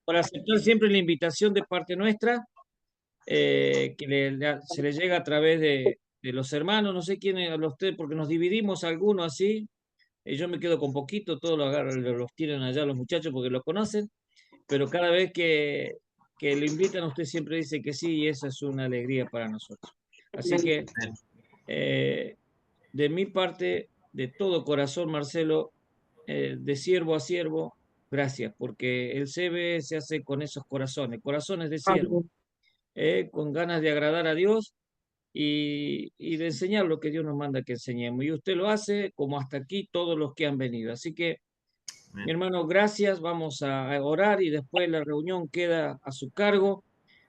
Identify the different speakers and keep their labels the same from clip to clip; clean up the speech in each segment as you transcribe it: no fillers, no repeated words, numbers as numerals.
Speaker 1: por aceptar siempre la invitación de parte nuestra, que se le llega a través de los hermanos, no sé quiénes, a los tres, porque nos dividimos algunos así, yo me quedo con poquito, todos los agarran, los tiran allá los muchachos porque los conocen, pero cada vez que lo invitan, usted siempre dice que sí, y esa es una alegría para nosotros. Así que,
Speaker 2: Amén.
Speaker 1: eh, de mi parte, de todo corazón, Marcelo, de siervo a siervo, gracias, porque el CB se hace con esos corazones, corazones de siervo, con ganas de agradar a Dios y de enseñar lo que Dios nos manda que enseñemos. Y usted lo hace como hasta aquí todos los que han venido. Así que, mi
Speaker 2: Amén.
Speaker 1: hermano, gracias. Vamos a orar y después la reunión queda a su cargo.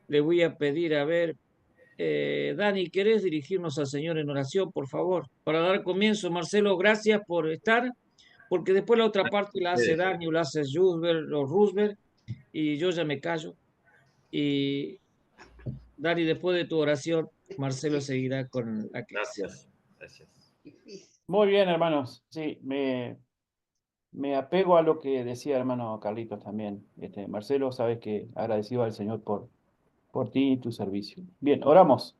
Speaker 1: Le voy a pedir, a ver, Dani, ¿querés dirigirnos al Señor en oración, por favor? Para dar comienzo, Marcelo, gracias por estar, porque después la otra parte la hace
Speaker 2: Ustedes.
Speaker 1: Dani o la hace Jusbert o Roosevelt, y yo ya me callo. Y Dani, después de tu oración, Marcelo seguirá con la clase.
Speaker 2: Gracias. Gracias.
Speaker 3: Muy bien, hermanos. Sí, me apego a lo que decía hermano Carlitos también. Marcelo, sabes que agradecido al Señor por ti y tu servicio. Bien, oramos.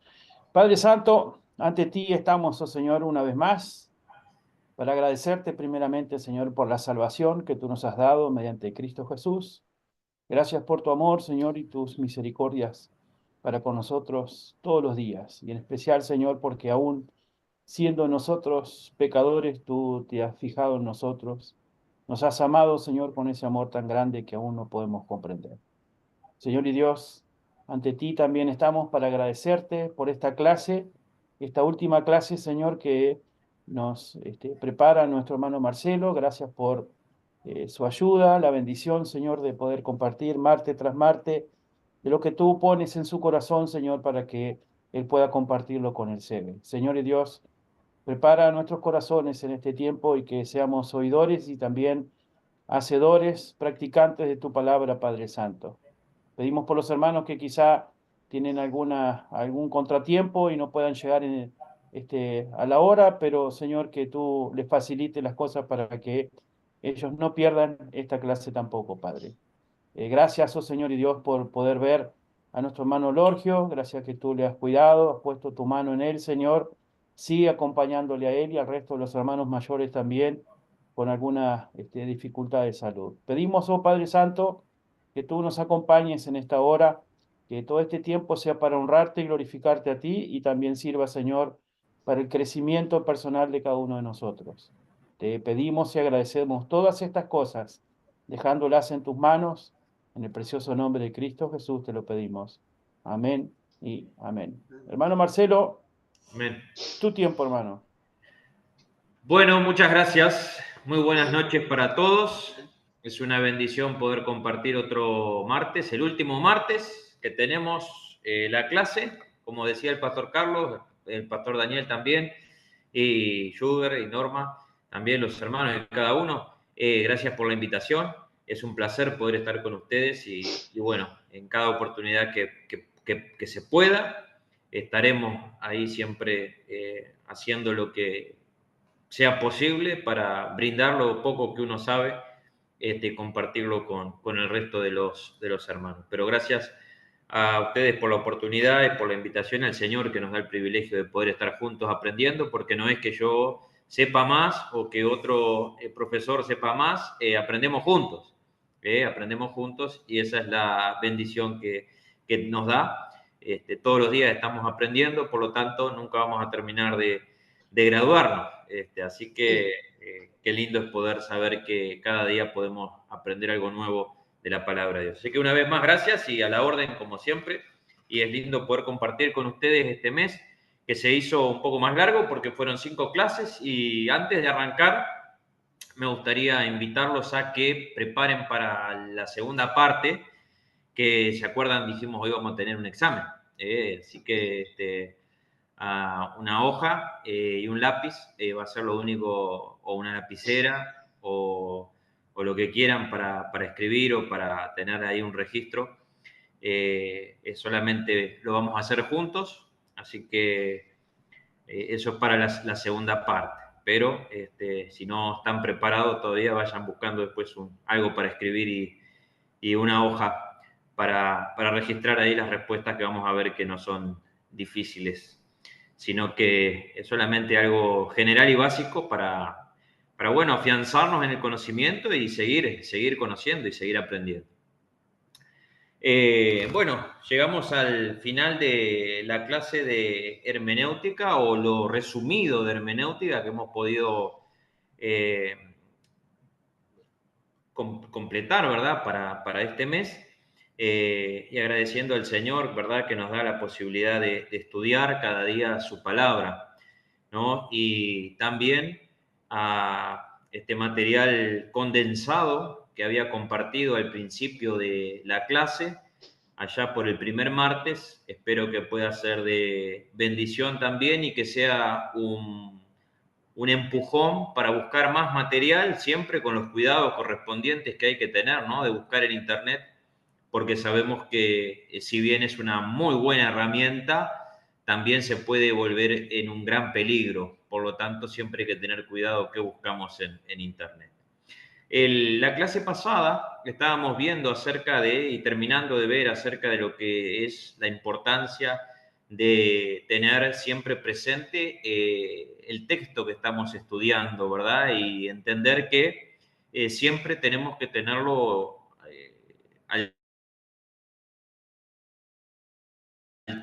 Speaker 3: Padre Santo, ante ti estamos, oh Señor, una vez más, para agradecerte primeramente, Señor, por la salvación que tú nos has dado mediante Cristo Jesús. Gracias por tu amor, Señor, y tus misericordias para con nosotros todos los días. Y en especial, Señor, porque aún siendo nosotros pecadores, tú te has fijado en nosotros. Nos has amado, Señor, con ese amor tan grande que aún no podemos comprender. Señor y Dios, ante ti también estamos para agradecerte por esta clase, esta última clase, Señor, que nos prepara nuestro hermano Marcelo. Gracias por su ayuda, la bendición, Señor, de poder compartir Marte tras Marte de lo que tú pones en su corazón, Señor, para que él pueda compartirlo con el SEBE. Señor y Dios, prepara nuestros corazones en este tiempo y que seamos oidores y también hacedores, practicantes de tu palabra, Padre Santo. Pedimos por los hermanos que quizá tienen algún contratiempo y no puedan llegar a la hora, pero Señor, que tú les facilites las cosas para que ellos no pierdan esta clase tampoco, Padre. Gracias, oh Señor y Dios, por poder ver a nuestro hermano Lorgio. Gracias que tú le has cuidado, has puesto tu mano en él, Señor. Sigue acompañándole a él y al resto de los hermanos mayores también con alguna dificultad de salud. Pedimos, oh Padre Santo, que tú nos acompañes en esta hora, que todo este tiempo sea para honrarte y glorificarte a ti y también sirva, Señor, para el crecimiento personal de cada uno de nosotros. Te pedimos y agradecemos todas estas cosas, dejándolas en tus manos en el precioso nombre de Cristo Jesús te lo pedimos. Amén y amén. Hermano Marcelo,
Speaker 2: Amén.
Speaker 3: tu tiempo, hermano.
Speaker 2: Bueno, muchas gracias. Muy buenas noches para todos. Es una bendición poder compartir otro martes, el último martes que tenemos la clase. Como decía el pastor Carlos, el pastor Daniel también, y Sugar y Norma, también los hermanos de cada uno. Gracias por la invitación. Es un placer poder estar con ustedes y bueno, en cada oportunidad que se pueda, estaremos ahí siempre haciendo lo que sea posible para brindar lo poco que uno sabe, compartirlo con el resto de los hermanos. Pero gracias a ustedes por la oportunidad y por la invitación, al Señor que nos da el privilegio de poder estar juntos aprendiendo, porque no es que yo sepa más o que otro profesor sepa más, aprendemos juntos y esa es la bendición que nos da. Todos los días estamos aprendiendo, por lo tanto nunca vamos a terminar de graduarnos. Así que qué lindo es poder saber que cada día podemos aprender algo nuevo de la palabra de Dios. Así que una vez más, gracias y a la orden, como siempre. Y es lindo poder compartir con ustedes este mes, que se hizo un poco más largo porque fueron 5 clases. Y antes de arrancar, me gustaría invitarlos a que preparen para la segunda parte, que se acuerdan, dijimos hoy vamos a tener un examen. Así que una hoja y un lápiz, va a ser lo único, o una lapicera, o lo que quieran para escribir o para tener ahí un registro. Solamente lo vamos a hacer juntos, así que eso es para la segunda parte. Pero si no están preparados todavía, vayan buscando después algo para escribir y una hoja para registrar ahí las respuestas que vamos a ver que no son difíciles, sino que es solamente algo general y básico para bueno, afianzarnos en el conocimiento y seguir conociendo y seguir aprendiendo. Bueno, llegamos al final de la clase de hermenéutica o lo resumido de hermenéutica que hemos podido completar, ¿verdad? Para este mes. Y agradeciendo al Señor, ¿verdad? Que nos da la posibilidad de estudiar cada día su palabra, ¿no? Y también a este material condensado que había compartido al principio de la clase, allá por el primer martes. Espero que pueda ser de bendición también y que sea un empujón para buscar más material, siempre con los cuidados correspondientes que hay que tener, ¿no? De buscar en Internet, porque sabemos que si bien es una muy buena herramienta, también se puede volver en un gran peligro. Por lo tanto, siempre hay que tener cuidado qué buscamos en Internet. La clase pasada estábamos viendo acerca de, y terminando de ver acerca de lo que es la importancia de tener siempre presente el texto que estamos estudiando, ¿verdad? Y entender que siempre tenemos que tenerlo al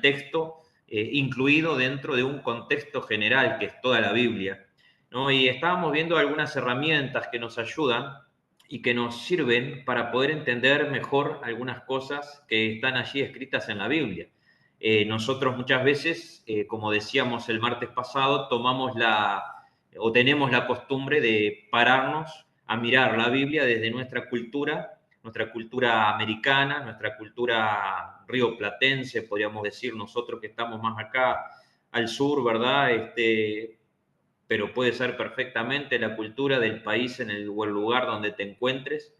Speaker 2: texto incluido dentro de un contexto general que es toda la Biblia, ¿no? Y estábamos viendo algunas herramientas que nos ayudan y que nos sirven para poder entender mejor algunas cosas que están allí escritas en la Biblia. Nosotros muchas veces, como decíamos el martes pasado, tenemos la costumbre de pararnos a mirar la Biblia desde nuestra cultura americana, nuestra cultura rioplatense, podríamos decir nosotros que estamos más acá al sur, ¿verdad? Pero puede ser perfectamente la cultura del país en el lugar donde te encuentres,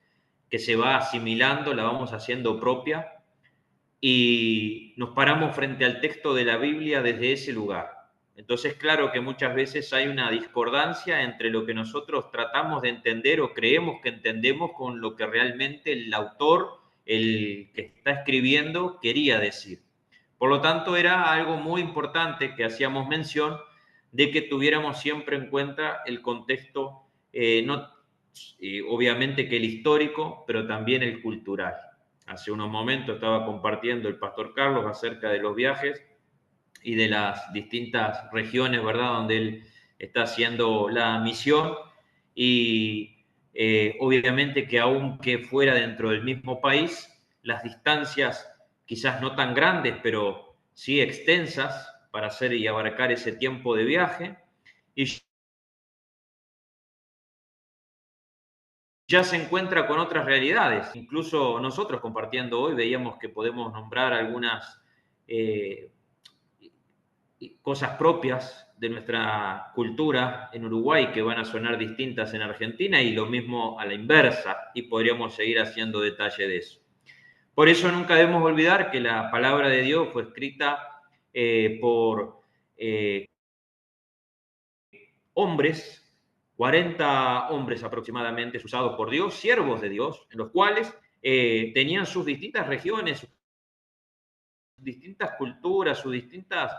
Speaker 2: que se va asimilando, la vamos haciendo propia y nos paramos frente al texto de la Biblia desde ese lugar. Entonces, claro que muchas veces hay una discordancia entre lo que nosotros tratamos de entender o creemos que entendemos con lo que realmente el autor, el que está escribiendo, quería decir. Por lo tanto, era algo muy importante que hacíamos mención de que tuviéramos siempre en cuenta el contexto, obviamente que el histórico, pero también el cultural. Hace unos momentos estaba compartiendo el pastor Carlos acerca de los viajes y de las distintas regiones, ¿verdad?, donde él está haciendo la misión y obviamente que aunque fuera dentro del mismo país, las distancias quizás no tan grandes, pero sí extensas para hacer y abarcar ese tiempo de viaje. Y ya se encuentra con otras realidades. Incluso nosotros compartiendo hoy veíamos que podemos nombrar algunas cosas propias de nuestra cultura en Uruguay que van a sonar distintas en Argentina y lo mismo a la inversa, y podríamos seguir haciendo detalle de eso. Por eso nunca debemos olvidar que la palabra de Dios fue escrita por hombres, 40 hombres aproximadamente usados por Dios, siervos de Dios, en los cuales tenían sus distintas regiones, sus distintas culturas, sus distintas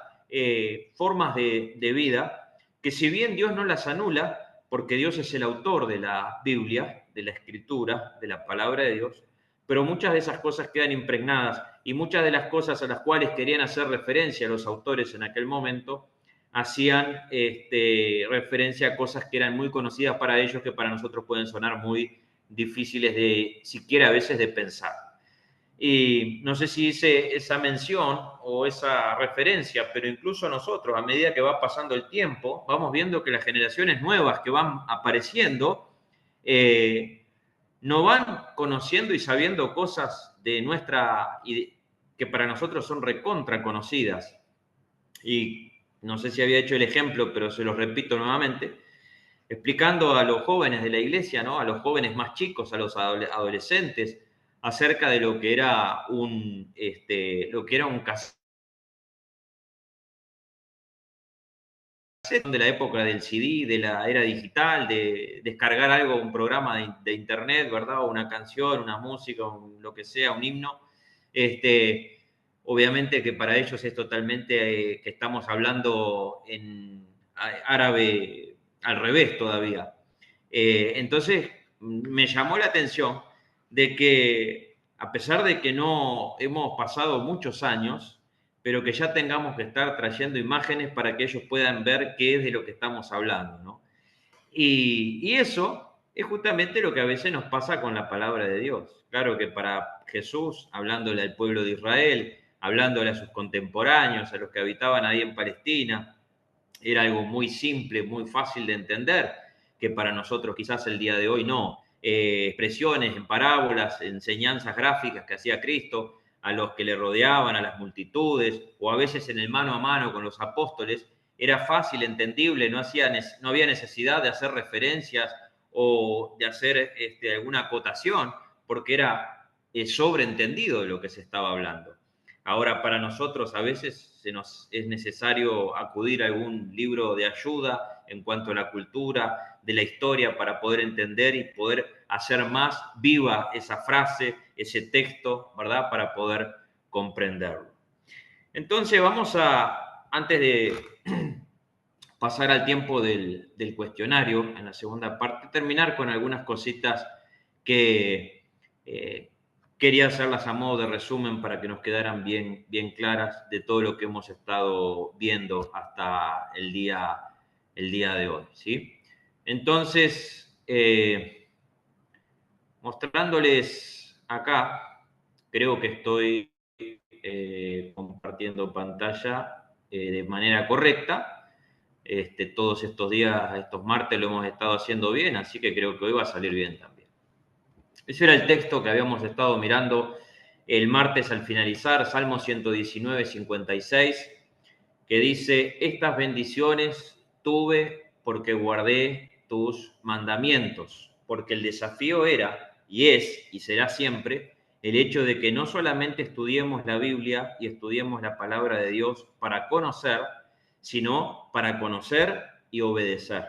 Speaker 2: formas de vida, que si bien Dios no las anula, porque Dios es el autor de la Biblia, de la Escritura, de la palabra de Dios, pero muchas de esas cosas quedan impregnadas y muchas de las cosas a las cuales querían hacer referencia los autores en aquel momento hacían referencia a cosas que eran muy conocidas para ellos, que para nosotros pueden sonar muy difíciles de siquiera a veces de pensar. Y no sé si hice esa mención o esa referencia, pero incluso nosotros, a medida que va pasando el tiempo, vamos viendo que las generaciones nuevas que van apareciendo no van conociendo y sabiendo cosas de nuestra, que para nosotros son recontra conocidas. Y no sé si había hecho el ejemplo, pero se los repito nuevamente, explicando a los jóvenes de la iglesia, ¿no? A los jóvenes más chicos, a los adolescentes, acerca de lo que era un casamento de la época del CD, de la era digital, de descargar algo, un programa de internet, ¿verdad? O una canción, una música, lo que sea, un himno. Obviamente que para ellos es totalmente que estamos hablando en árabe al revés todavía. Entonces, me llamó la atención de que, a pesar de que no hemos pasado muchos años, pero que ya tengamos que estar trayendo imágenes para que ellos puedan ver qué es de lo que estamos hablando, ¿no? Y eso es justamente lo que a veces nos pasa con la palabra de Dios. Claro que para Jesús, hablándole al pueblo de Israel, hablándole a sus contemporáneos, a los que habitaban ahí en Palestina, era algo muy simple, muy fácil de entender, que para nosotros quizás el día de hoy no. Expresiones en parábolas, enseñanzas gráficas que hacía Cristo a los que le rodeaban, a las multitudes, o a veces en el mano a mano con los apóstoles, era fácil, entendible, no había necesidad de hacer referencias o de hacer alguna acotación, porque era sobreentendido de lo que se estaba hablando. Ahora, para nosotros a veces es necesario acudir a algún libro de ayuda en cuanto a la cultura, de la historia, para poder entender y poder hacer más viva esa frase, ese texto, ¿verdad? Para poder comprenderlo. Entonces vamos antes de pasar al tiempo del cuestionario, en la segunda parte, terminar con algunas cositas que quería hacerlas a modo de resumen para que nos quedaran bien claras de todo lo que hemos estado viendo hasta el día de hoy, ¿sí? Entonces, mostrándoles acá, creo que estoy compartiendo pantalla de manera correcta. Todos estos días, estos martes, lo hemos estado haciendo bien, así que creo que hoy va a salir bien también. Ese era el texto que habíamos estado mirando el martes al finalizar, Salmo 119, 56, que dice: estas bendiciones tuve porque guardé tus mandamientos, porque el desafío era, y es, y será siempre, el hecho de que no solamente estudiemos la Biblia y estudiemos la palabra de Dios para conocer, sino para conocer y obedecer.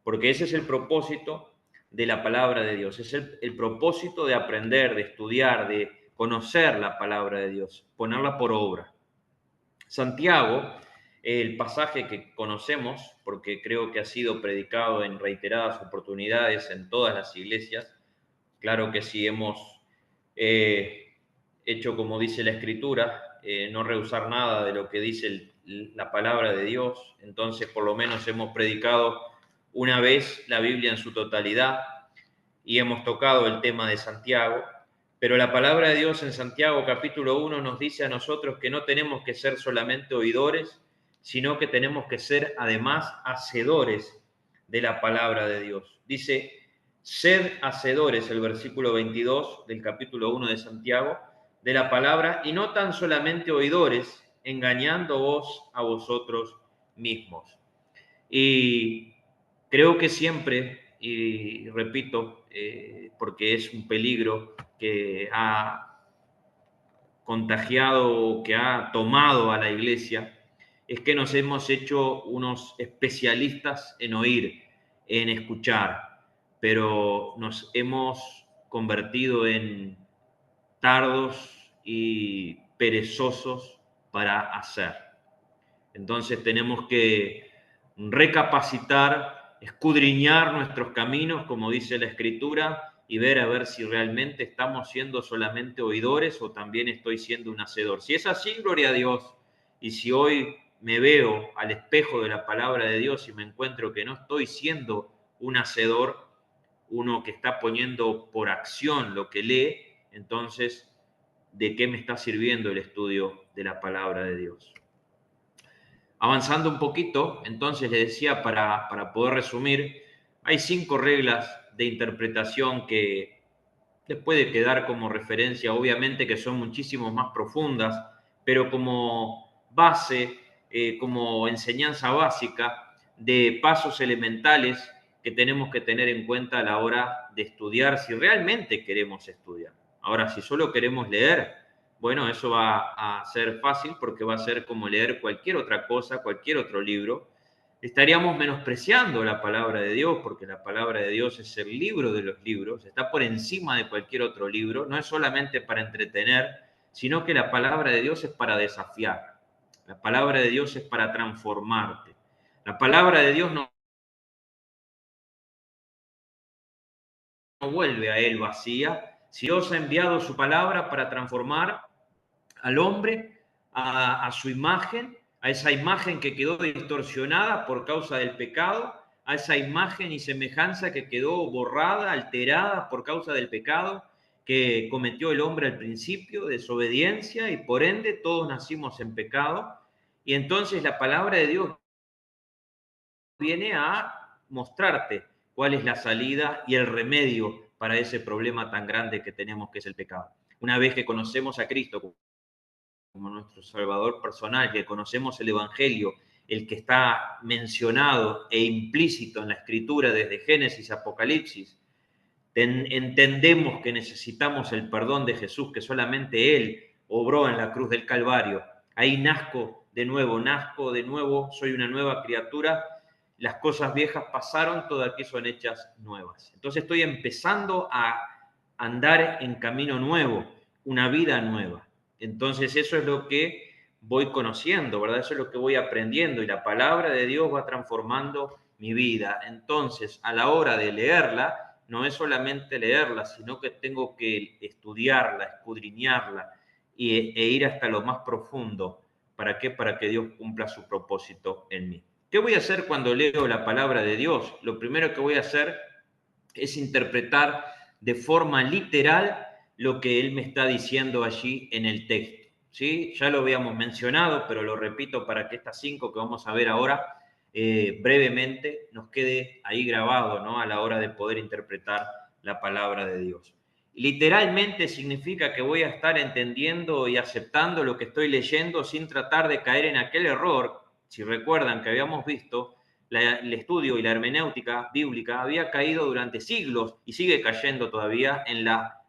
Speaker 2: Porque ese es el propósito de la palabra de Dios, es el propósito de aprender, de estudiar, de conocer la palabra de Dios, ponerla por obra. Santiago, el pasaje que conocemos, porque creo que ha sido predicado en reiteradas oportunidades en todas las iglesias, claro que sí hemos hecho como dice la Escritura, no rehusar nada de lo que dice la palabra de Dios, entonces por lo menos hemos predicado una vez la Biblia en su totalidad y hemos tocado el tema de Santiago, pero la palabra de Dios en Santiago capítulo 1 nos dice a nosotros que no tenemos que ser solamente oidores, sino que tenemos que ser además hacedores de la palabra de Dios. Dice: sed hacedores, el versículo 22 del capítulo 1 de Santiago, de la palabra, y no tan solamente oidores, engañándoos a vosotros mismos. Y creo que siempre, y repito, porque es un peligro que ha contagiado, que ha tomado a la iglesia, es que nos hemos hecho unos especialistas en oír, en escuchar, pero nos hemos convertido en tardos y perezosos para hacer. Entonces tenemos que recapacitar, escudriñar nuestros caminos, como dice la Escritura, y ver a ver si realmente estamos siendo solamente oidores o también estoy siendo un hacedor. Si es así, gloria a Dios. Y si hoy me veo al espejo de la palabra de Dios y me encuentro que no estoy siendo un hacedor, uno que está poniendo por acción lo que lee, entonces, ¿de qué me está sirviendo el estudio de la palabra de Dios? Avanzando un poquito, entonces les decía, para poder resumir, hay 5 reglas de interpretación que les puede quedar como referencia, obviamente que son muchísimo más profundas, pero como base, como enseñanza básica de pasos elementales que tenemos que tener en cuenta a la hora de estudiar, si realmente queremos estudiar. Ahora, si solo queremos leer, bueno, eso va a ser fácil porque va a ser como leer cualquier otra cosa, cualquier otro libro, estaríamos menospreciando la palabra de Dios, porque la palabra de Dios es el libro de los libros, está por encima de cualquier otro libro, no es solamente para entretener, sino que la palabra de Dios es para desafiar, la palabra de Dios es para transformarte, la palabra de Dios no vuelve a él vacía. Si Dios ha enviado su palabra para transformar al hombre a su imagen, a esa imagen que quedó distorsionada por causa del pecado, a esa imagen y semejanza que quedó borrada, alterada por causa del pecado que cometió el hombre al principio, desobediencia, y por ende todos nacimos en pecado. Y entonces la palabra de Dios viene a mostrarte cuál es la salida y el remedio para ese problema tan grande que tenemos, que es el pecado. Una vez que conocemos a Cristo como nuestro Salvador personal, que conocemos el Evangelio, el que está mencionado e implícito en la Escritura desde Génesis a Apocalipsis, entendemos que necesitamos el perdón de Jesús, que solamente Él obró en la cruz del Calvario. Ahí nazco de nuevo, soy una nueva criatura, las cosas viejas pasaron, todas aquí son hechas nuevas. Entonces estoy empezando a andar en camino nuevo, una vida nueva. Entonces eso es lo que voy conociendo, ¿verdad? Eso es lo que voy aprendiendo, y la palabra de Dios va transformando mi vida. Entonces, a la hora de leerla, no es solamente leerla, sino que tengo que estudiarla, escudriñarla e ir hasta lo más profundo. ¿Para qué? Para que Dios cumpla su propósito en mí. ¿Qué voy a hacer cuando leo la palabra de Dios? Lo primero que voy a hacer es interpretar de forma literal lo que Él me está diciendo allí en el texto, ¿sí? Ya lo habíamos mencionado, pero lo repito para que estas 5 que vamos a ver ahora brevemente nos quede ahí grabado, ¿no? A la hora de poder interpretar la palabra de Dios. Literalmente significa que voy a estar entendiendo y aceptando lo que estoy leyendo sin tratar de caer en aquel error. Si recuerdan que habíamos visto, el estudio y la hermenéutica bíblica había caído durante siglos y sigue cayendo todavía en la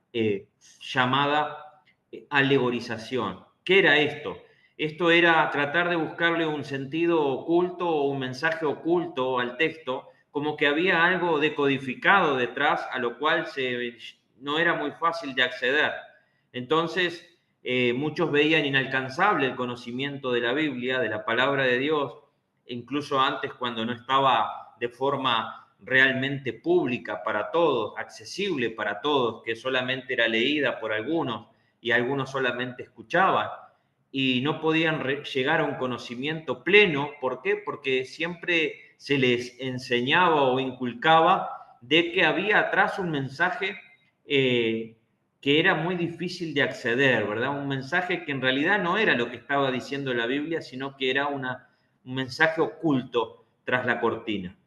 Speaker 2: llamada alegorización. ¿Qué era esto? Esto era tratar de buscarle un sentido oculto o un mensaje oculto al texto, como que había algo decodificado detrás, a lo cual no era muy fácil de acceder. Entonces, muchos veían inalcanzable el conocimiento de la Biblia, de la palabra de Dios, incluso antes, cuando no estaba de forma realmente pública para todos, accesible para todos, que solamente era leída por algunos y algunos solamente escuchaban, y no podían llegar a un conocimiento pleno. ¿Por qué? Porque siempre se les enseñaba o inculcaba de que había atrás un mensaje que era muy difícil de acceder, ¿verdad? Un mensaje que en realidad no era lo que estaba diciendo la Biblia, sino que era un mensaje oculto tras la cortina.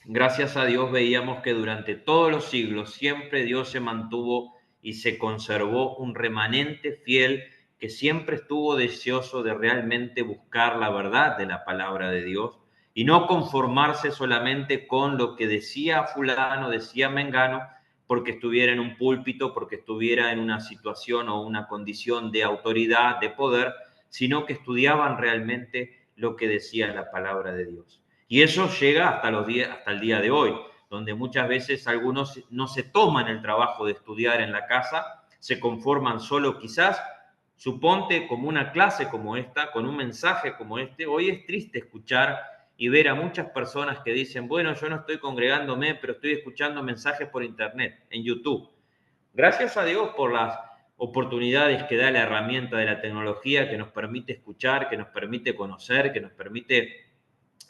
Speaker 2: Gracias a Dios veíamos que durante todos los siglos siempre Dios se mantuvo y se conservó un remanente fiel que siempre estuvo deseoso de realmente buscar la verdad de la palabra de Dios y no conformarse solamente con lo que decía fulano, decía mengano, porque estuviera en un púlpito, porque estuviera en una situación o una condición de autoridad, de poder, sino que estudiaban realmente lo que decía la palabra de Dios. Y eso llega hasta el día de hoy, donde muchas veces algunos no se toman el trabajo de estudiar en la casa, se conforman solo quizás, suponte, como una clase como esta, con un mensaje como este. Hoy es triste escuchar y ver a muchas personas que dicen, bueno, yo no estoy congregándome, pero estoy escuchando mensajes por internet, en YouTube. Gracias a Dios por las oportunidades que da la herramienta de la tecnología, que nos permite escuchar, que nos permite conocer, que nos permite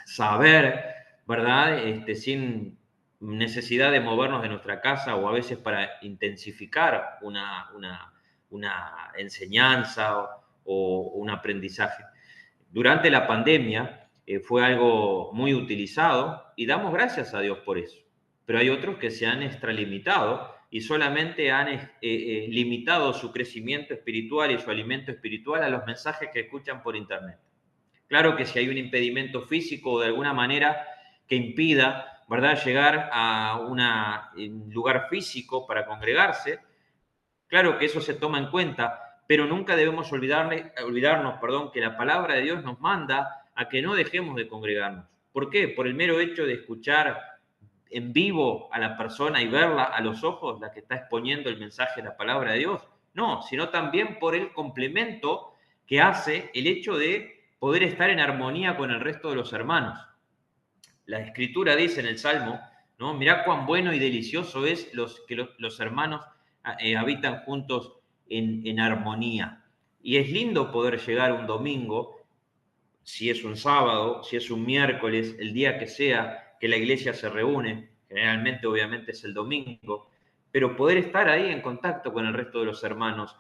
Speaker 2: saber, ¿verdad? Sin necesidad de movernos de nuestra casa, o a veces para intensificar una enseñanza o un aprendizaje. Durante la pandemia fue algo muy utilizado y damos gracias a Dios por eso. Pero hay otros que se han extralimitado y solamente han limitado su crecimiento espiritual y su alimento espiritual a los mensajes que escuchan por internet. Claro que si hay un impedimento físico o de alguna manera que impida, ¿verdad?, llegar a un lugar físico para congregarse, claro que eso se toma en cuenta, pero nunca debemos olvidarnos, que la palabra de Dios nos manda a que no dejemos de congregarnos. ¿Por qué? Por el mero hecho de escuchar en vivo a la persona y verla a los ojos, la que está exponiendo el mensaje de la palabra de Dios. No, sino también por el complemento que hace el hecho de poder estar en armonía con el resto de los hermanos. La Escritura dice en el Salmo, ¿no? Mirá cuán bueno y delicioso es que los hermanos habitan juntos en armonía. Y es lindo poder llegar un domingo, si es un sábado, si es un miércoles, el día que sea que la iglesia se reúne, generalmente obviamente es el domingo, pero poder estar ahí en contacto con el resto de los hermanos,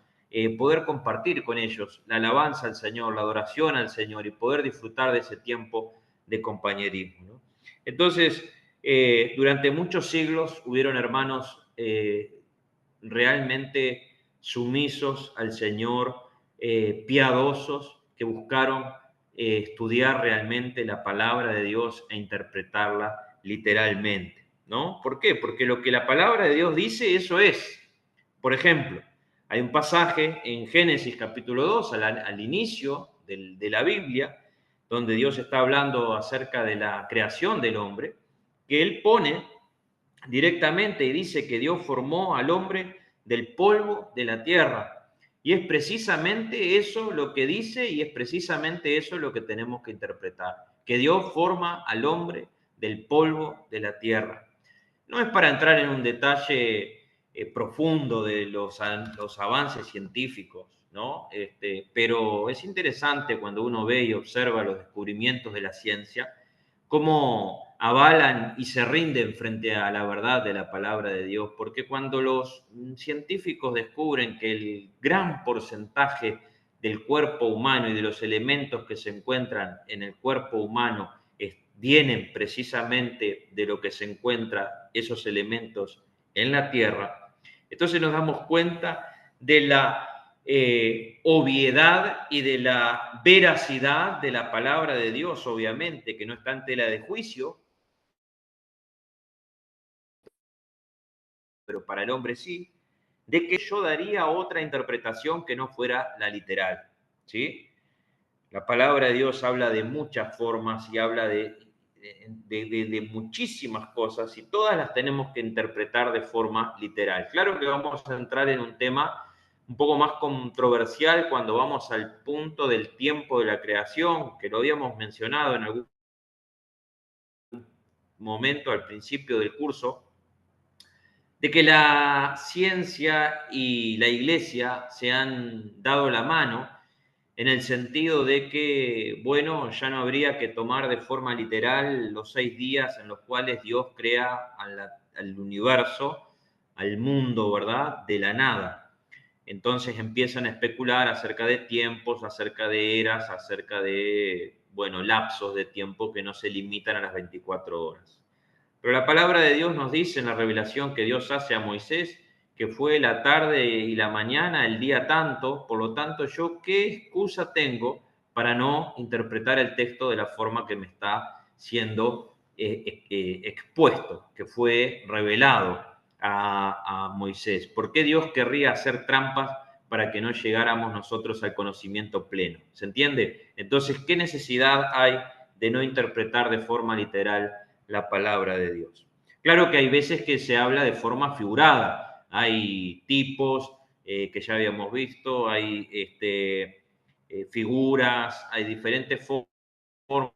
Speaker 2: poder compartir con ellos la alabanza al Señor, la adoración al Señor y poder disfrutar de ese tiempo de compañerismo, ¿no? Entonces, durante muchos siglos hubieron hermanos realmente sumisos al Señor, piadosos, que buscaron estudiar realmente la palabra de Dios e interpretarla literalmente, ¿no? ¿Por qué? Porque lo que la palabra de Dios dice, eso es. Por ejemplo, hay un pasaje en Génesis capítulo 2, al inicio de la Biblia, donde Dios está hablando acerca de la creación del hombre, que él pone directamente y dice que Dios formó al hombre del polvo de la tierra. Y es precisamente eso lo que dice y es precisamente eso lo que tenemos que interpretar, que Dios forma al hombre del polvo de la tierra. No es para entrar en un detalle profundo de los avances científicos, ¿no? Pero es interesante cuando uno ve y observa los descubrimientos de la ciencia, cómo avalan y se rinden frente a la verdad de la palabra de Dios, porque cuando los científicos descubren que el gran porcentaje del cuerpo humano y de los elementos que se encuentran en el cuerpo humano vienen precisamente de lo que se encuentra esos elementos en la Tierra, entonces nos damos cuenta de la obviedad y de la veracidad de la palabra de Dios, obviamente, que no está en tela de juicio, pero para el hombre sí, de que yo daría otra interpretación que no fuera la literal, ¿sí? La palabra de Dios habla de muchas formas y habla de muchísimas cosas y todas las tenemos que interpretar de forma literal. Claro que vamos a entrar en un tema un poco más controversial cuando vamos al punto del tiempo de la creación, que lo habíamos mencionado en algún momento al principio del curso, de que la ciencia y la iglesia se han dado la mano en el sentido de que, bueno, ya no habría que tomar de forma literal los 6 días en los cuales Dios crea al universo, al mundo, ¿verdad?, de la nada. Entonces empiezan a especular acerca de tiempos, acerca de eras, acerca de, bueno, lapsos de tiempo que no se limitan a las 24 horas. Pero la palabra de Dios nos dice en la revelación que Dios hace a Moisés que fue la tarde y la mañana, el día tanto, por lo tanto, yo qué excusa tengo para no interpretar el texto de la forma que me está siendo expuesto, que fue revelado a Moisés. ¿Por qué Dios querría hacer trampas para que no llegáramos nosotros al conocimiento pleno? ¿Se entiende? Entonces, ¿qué necesidad hay de no interpretar de forma literal la palabra de Dios? Claro que hay veces que se habla de forma figurada. Hay tipos que ya habíamos visto, hay figuras, hay diferentes formas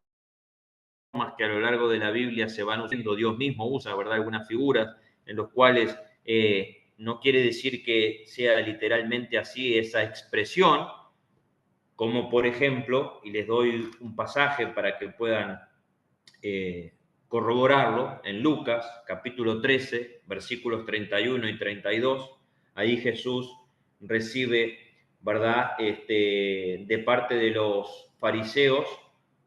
Speaker 2: que a lo largo de la Biblia se van usando. Dios mismo usa, ¿verdad?, algunas figuras en los cuales no quiere decir que sea literalmente así esa expresión, como por ejemplo, y les doy un pasaje para que puedan corroborarlo, en Lucas capítulo 13, versículos 31 y 32, ahí Jesús recibe, ¿verdad?, de parte de los fariseos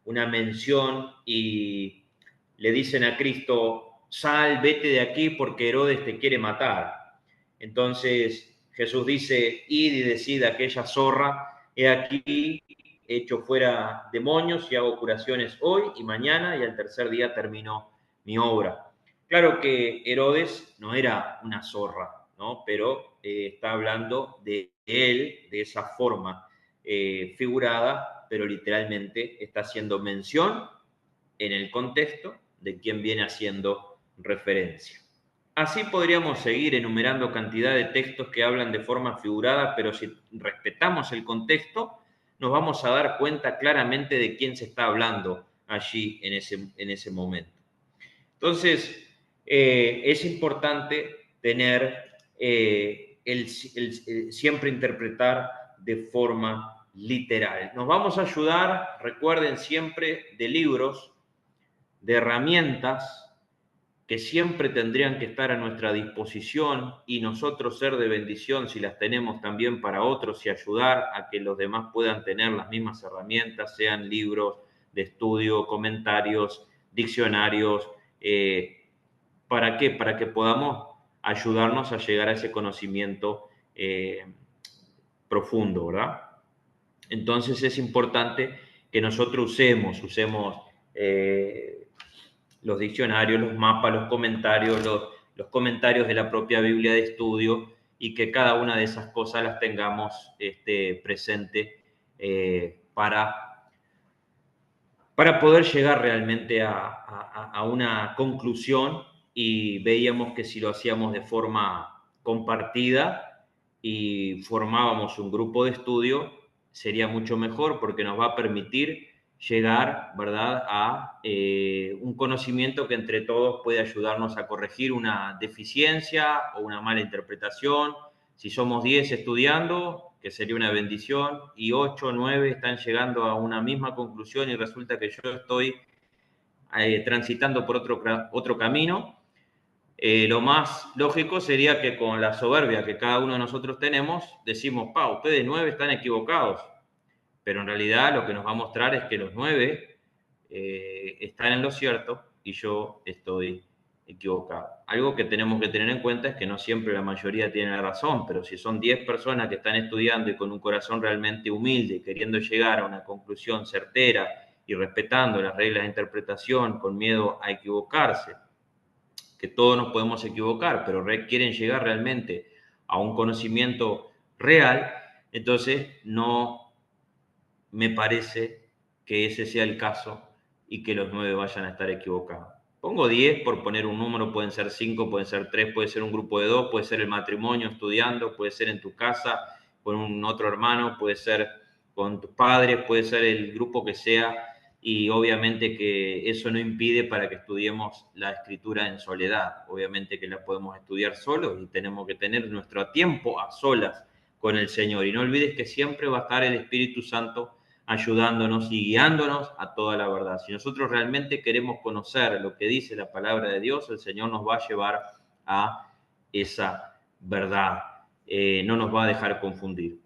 Speaker 2: una mención y le dicen a Cristo, sal, vete de aquí porque Herodes te quiere matar. Entonces Jesús dice, id y decid a aquella zorra, he aquí echo fuera demonios y hago curaciones hoy y mañana y al tercer día termino mi obra. Claro que Herodes no era una zorra, ¿no? Pero está hablando de él de esa forma figurada, pero literalmente está haciendo mención en el contexto de quien viene haciendo referencia. Así podríamos seguir enumerando cantidad de textos que hablan de forma figurada, pero si respetamos el contexto, nos vamos a dar cuenta claramente de quién se está hablando allí en ese momento. Entonces, es importante tener siempre interpretar de forma literal. Nos vamos a ayudar, recuerden siempre, de libros, de herramientas que siempre tendrían que estar a nuestra disposición y nosotros ser de bendición si las tenemos también para otros y ayudar a que los demás puedan tener las mismas herramientas, sean libros de estudio, comentarios, diccionarios. ¿Para qué? Para que podamos ayudarnos a llegar a ese conocimiento profundo, ¿verdad? Entonces es importante que nosotros usemos los diccionarios, los mapas, los comentarios, los comentarios de la propia Biblia de estudio y que cada una de esas cosas las tengamos presente para poder llegar realmente a una conclusión. Y veíamos que si lo hacíamos de forma compartida y formábamos un grupo de estudio, sería mucho mejor porque nos va a permitir llegar, ¿verdad?, a un conocimiento que entre todos puede ayudarnos a corregir una deficiencia o una mala interpretación. Si somos 10 estudiando, que sería una bendición, y 8 o 9 están llegando a una misma conclusión y resulta que yo estoy transitando por otro camino, lo más lógico sería que con la soberbia que cada uno de nosotros tenemos, decimos, ustedes 9 están equivocados. Pero en realidad lo que nos va a mostrar es que los 9 están en lo cierto y yo estoy equivocado. Algo que tenemos que tener en cuenta es que no siempre la mayoría tiene la razón, pero si son 10 personas que están estudiando y con un corazón realmente humilde, queriendo llegar a una conclusión certera y respetando las reglas de interpretación con miedo a equivocarse, que todos nos podemos equivocar, pero quieren llegar realmente a un conocimiento real, entonces no me parece que ese sea el caso y que los 9 vayan a estar equivocados. Pongo 10 por poner un número, pueden ser 5, pueden ser 3, puede ser un grupo de 2, puede ser el matrimonio estudiando, puede ser en tu casa con un otro hermano, puede ser con tus padres, puede ser el grupo que sea, y obviamente que eso no impide para que estudiemos la escritura en soledad. Obviamente que la podemos estudiar solos y tenemos que tener nuestro tiempo a solas con el Señor. Y no olvides que siempre va a estar el Espíritu Santo ayudándonos y guiándonos a toda la verdad. Si nosotros realmente queremos conocer lo que dice la palabra de Dios, el Señor nos va a llevar a esa verdad. No nos va a dejar confundir.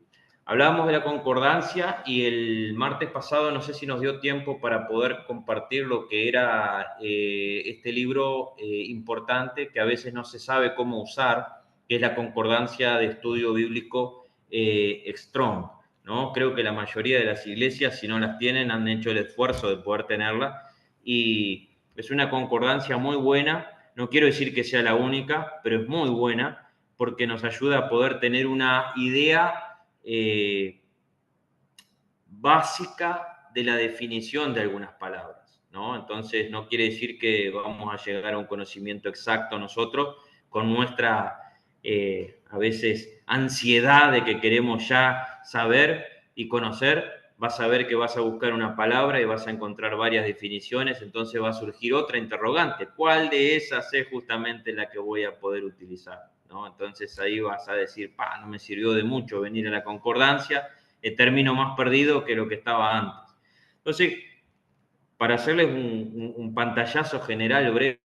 Speaker 2: Hablábamos de la concordancia y el martes pasado no sé si nos dio tiempo para poder compartir lo que era este libro importante que a veces no se sabe cómo usar, que es la concordancia de estudio bíblico Strong, ¿no? Creo que la mayoría de las iglesias, si no las tienen, han hecho el esfuerzo de poder tenerla y es una concordancia muy buena. No quiero decir que sea la única, pero es muy buena porque nos ayuda a poder tener una idea básica de la definición de algunas palabras, ¿no? Entonces no quiere decir que vamos a llegar a un conocimiento exacto nosotros con nuestra a veces ansiedad de que queremos ya saber y conocer. Vas a ver que vas a buscar una palabra y vas a encontrar varias definiciones, entonces va a surgir otra interrogante. ¿Cuál de esas es justamente la que voy a poder utilizar? ¿No? Entonces ahí vas a decir, no me sirvió de mucho venir a la concordancia, termino más perdido que lo que estaba antes. Entonces, para hacerles un pantallazo general breve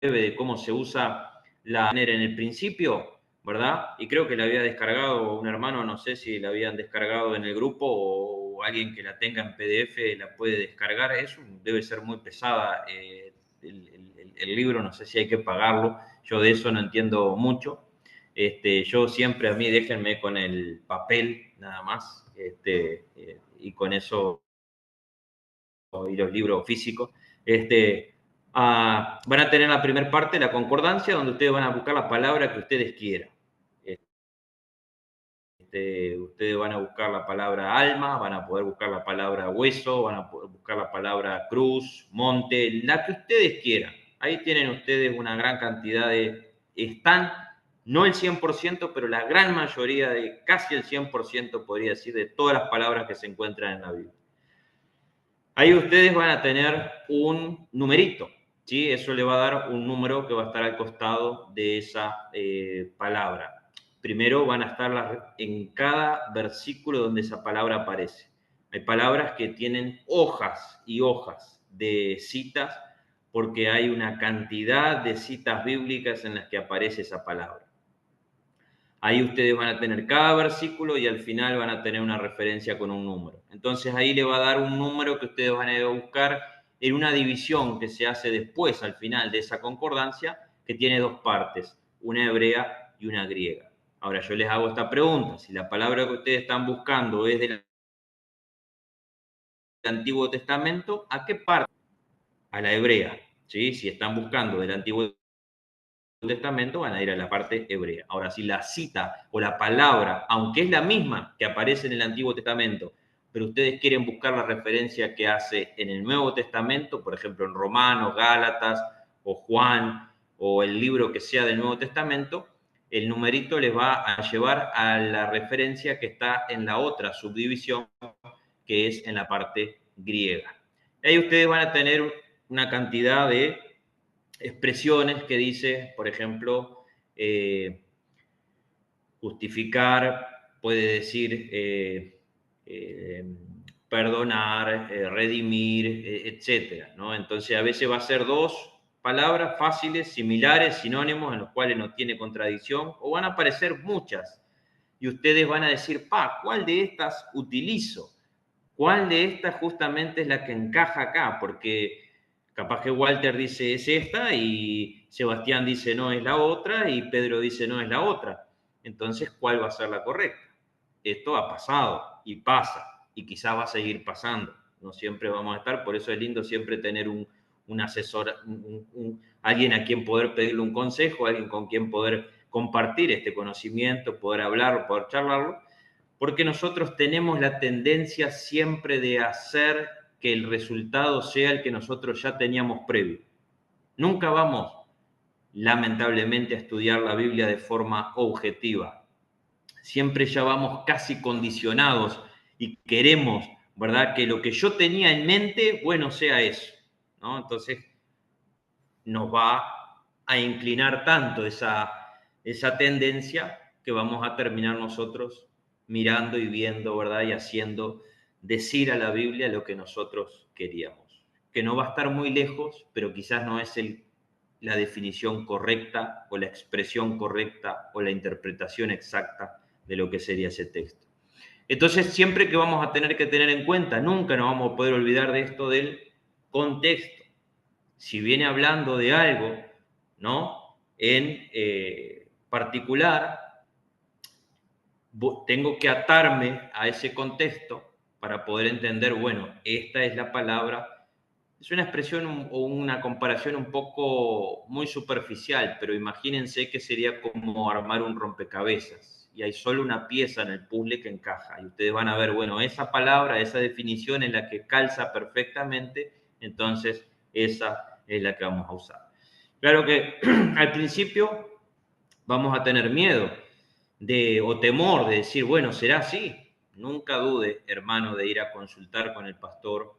Speaker 2: de cómo se usa la manera en el principio, ¿verdad? Y creo que la había descargado un hermano, no sé si la habían descargado en el grupo o alguien que la tenga en PDF la puede descargar. Eso debe ser muy pesada el libro, no sé si hay que pagarlo. Yo de eso no entiendo mucho. Yo siempre, a mí déjenme con el papel nada más, y con eso, y los libros físicos. Van a tener la primera parte, la concordancia, donde ustedes van a buscar la palabra que ustedes quieran. Ustedes van a buscar la palabra alma, van a poder buscar la palabra hueso, van a poder buscar la palabra cruz, monte, la que ustedes quieran. Ahí tienen ustedes una gran cantidad están, no el 100%, pero la gran mayoría, de casi el 100%, podría decir, de todas las palabras que se encuentran en la Biblia. Ahí ustedes van a tener un numerito, ¿sí? Eso le va a dar un número que va a estar al costado de esa palabra. Primero van a estar en cada versículo donde esa palabra aparece. Hay palabras que tienen hojas y hojas de citas porque hay una cantidad de citas bíblicas en las que aparece esa palabra. Ahí ustedes van a tener cada versículo y al final van a tener una referencia con un número. Entonces ahí le va a dar un número que ustedes van a ir a buscar en una división que se hace después, al final de esa concordancia, que tiene dos partes, una hebrea y una griega. Ahora yo les hago esta pregunta, si la palabra que ustedes están buscando es del Antiguo Testamento, ¿a qué parte? A la hebrea, ¿sí? Si están buscando del Antiguo Testamento, van a ir a la parte hebrea. Ahora, si la cita o la palabra, aunque es la misma que aparece en el Antiguo Testamento, pero ustedes quieren buscar la referencia que hace en el Nuevo Testamento, por ejemplo, en Romanos, Gálatas o Juan, o el libro que sea del Nuevo Testamento, el numerito les va a llevar a la referencia que está en la otra subdivisión, que es en la parte griega. Ahí ustedes van a tener una cantidad de expresiones que dice, por ejemplo, justificar, puede decir perdonar, redimir, etcétera, ¿no? Entonces a veces va a ser dos palabras fáciles, similares, sinónimos, en los cuales no tiene contradicción, o van a aparecer muchas, y ustedes van a decir, ¿cuál de estas utilizo? ¿Cuál de estas justamente es la que encaja acá? Porque capaz que Walter dice es esta y Sebastián dice no es la otra y Pedro dice no es la otra. Entonces, ¿cuál va a ser la correcta? Esto ha pasado y pasa y quizás va a seguir pasando. No siempre vamos a estar, por eso es lindo siempre tener un asesor, alguien a quien poder pedirle un consejo, alguien con quien poder compartir este conocimiento, poder hablarlo, poder charlarlo, porque nosotros tenemos la tendencia siempre de hacer que el resultado sea el que nosotros ya teníamos previo. Nunca vamos, lamentablemente, a estudiar la Biblia de forma objetiva. Siempre ya vamos casi condicionados y queremos, ¿verdad?, que lo que yo tenía en mente, bueno, sea eso, ¿no? Entonces, nos va a inclinar tanto esa tendencia que vamos a terminar nosotros mirando y viendo, ¿verdad? Y haciendo decir a la Biblia lo que nosotros queríamos. Que no va a estar muy lejos, pero quizás no es la definición correcta o la expresión correcta o la interpretación exacta de lo que sería ese texto. Entonces, siempre que vamos a tener que tener en cuenta, nunca nos vamos a poder olvidar de esto del contexto. Si viene hablando de algo, ¿no?, en particular, tengo que atarme a ese contexto para poder entender, bueno, esta es la palabra. Es una expresión o una comparación un poco muy superficial, pero imagínense que sería como armar un rompecabezas y hay solo una pieza en el puzzle que encaja. Y ustedes van a ver, bueno, esa palabra, esa definición en la que calza perfectamente, entonces esa es la que vamos a usar. Claro que al principio vamos a tener miedo o temor de decir, bueno, ¿será así? Nunca dude, hermano, de ir a consultar con el pastor,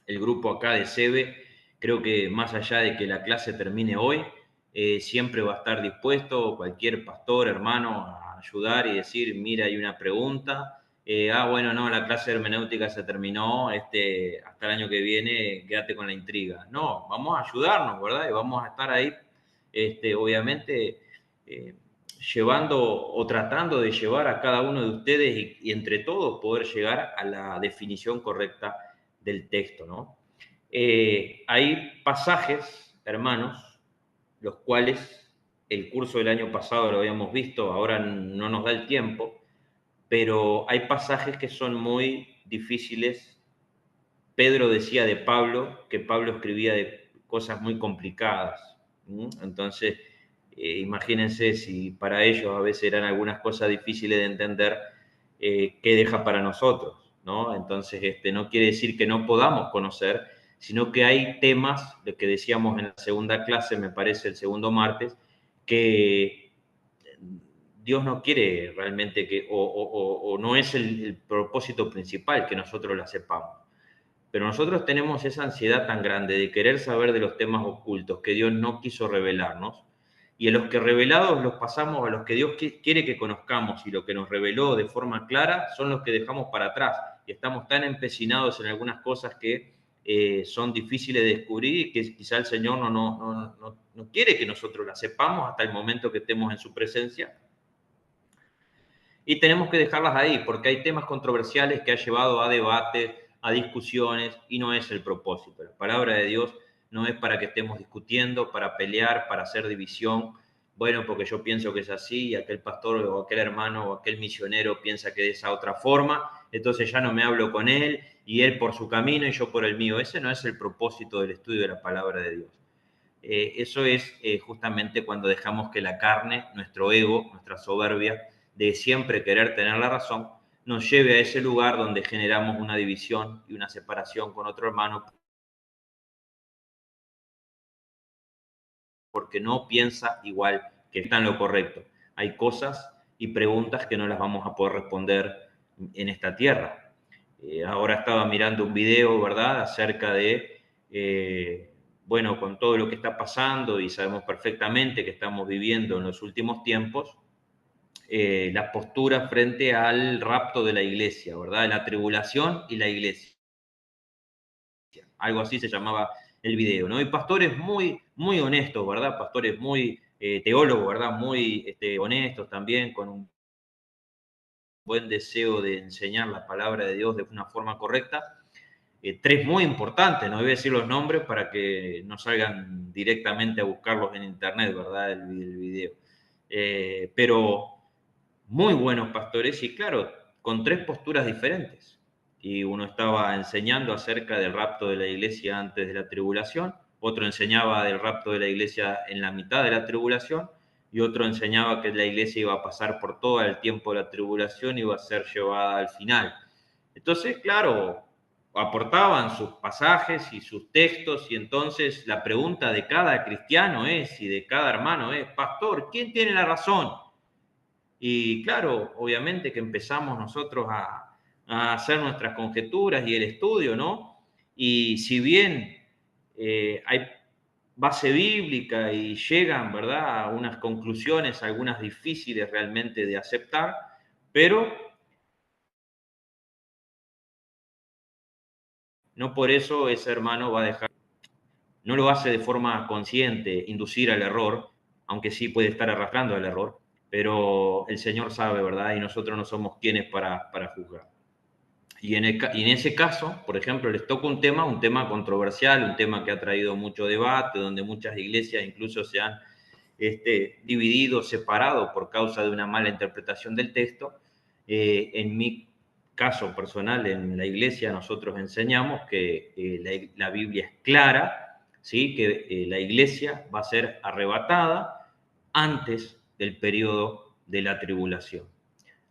Speaker 2: el grupo acá de SEBE. Creo que más allá de que la clase termine hoy, siempre va a estar dispuesto cualquier pastor, hermano, a ayudar y decir, mira, hay una pregunta. Bueno, no, la clase de hermenéutica se terminó, hasta el año que viene, quédate con la intriga. No, vamos a ayudarnos, ¿verdad? Y vamos a estar ahí, obviamente, llevando o tratando de llevar a cada uno de ustedes y entre todos poder llegar a la definición correcta del texto, ¿no? Hay pasajes, hermanos, los cuales el curso del año pasado lo habíamos visto, ahora no nos da el tiempo, pero hay pasajes que son muy difíciles. Pedro decía de Pablo que Pablo escribía de cosas muy complicadas, ¿sí? Entonces Imagínense si para ellos a veces eran algunas cosas difíciles de entender, ¿qué deja para nosotros? ¿No? Entonces, no quiere decir que no podamos conocer, sino que hay temas, lo que decíamos en la segunda clase, me parece el segundo martes, que Dios no quiere realmente que, o no es el propósito principal que nosotros la sepamos. Pero nosotros tenemos esa ansiedad tan grande de querer saber de los temas ocultos que Dios no quiso revelarnos, y a los que revelados los pasamos a los que Dios quiere que conozcamos, y lo que nos reveló de forma clara son los que dejamos para atrás, y estamos tan empecinados en algunas cosas que son difíciles de descubrir y que quizá el Señor no quiere que nosotros las sepamos hasta el momento que estemos en su presencia. Y tenemos que dejarlas ahí, porque hay temas controversiales que ha llevado a debates, a discusiones, y no es el propósito. La palabra de Dios no es para que estemos discutiendo, para pelear, para hacer división. Bueno, porque yo pienso que es así, y aquel pastor o aquel hermano o aquel misionero piensa que de esa otra forma, entonces ya no me hablo con él, y él por su camino y yo por el mío. Ese no es el propósito del estudio de la palabra de Dios. Eso es justamente cuando dejamos que la carne, nuestro ego, nuestra soberbia, de siempre querer tener la razón, nos lleve a ese lugar donde generamos una división y una separación con otro hermano porque no piensa igual que está en lo correcto. Hay cosas y preguntas que no las vamos a poder responder en esta tierra. Ahora estaba mirando un video, ¿verdad?, acerca de, bueno, con todo lo que está pasando, y sabemos perfectamente que estamos viviendo en los últimos tiempos, la postura frente al rapto de la iglesia, ¿verdad? La tribulación y la iglesia. Algo así se llamaba el video, ¿no? Y pastores muy, muy honestos, ¿verdad? Pastores muy teólogos, ¿verdad? Muy honestos también, con un buen deseo de enseñar la palabra de Dios de una forma correcta. Tres muy importantes, no voy a decir los nombres para que no salgan directamente a buscarlos en internet, ¿verdad? El video. Pero muy buenos pastores y claro, con tres posturas diferentes. Y uno estaba enseñando acerca del rapto de la iglesia antes de la tribulación, otro enseñaba del rapto de la iglesia en la mitad de la tribulación, y otro enseñaba que la iglesia iba a pasar por todo el tiempo de la tribulación y iba a ser llevada al final. Entonces, claro, aportaban sus pasajes y sus textos, y entonces la pregunta de cada cristiano es, y de cada hermano es: pastor, ¿quién tiene la razón? Y claro, obviamente que empezamos nosotros a hacer nuestras conjeturas y el estudio, ¿no? Y si bien hay base bíblica y llegan, ¿verdad?, a unas conclusiones, algunas difíciles realmente de aceptar, pero no por eso ese hermano va a dejar, no lo hace de forma consciente, inducir al error, aunque sí puede estar arrastrando al error, pero el Señor sabe, ¿verdad? Y nosotros no somos quienes para juzgar. Y en ese caso, por ejemplo, les toca un tema controversial, un tema que ha traído mucho debate, donde muchas iglesias incluso se han dividido, separado por causa de una mala interpretación del texto. En mi caso personal, en la iglesia nosotros enseñamos que la Biblia es clara, ¿sí?, que la iglesia va a ser arrebatada antes del periodo de la tribulación.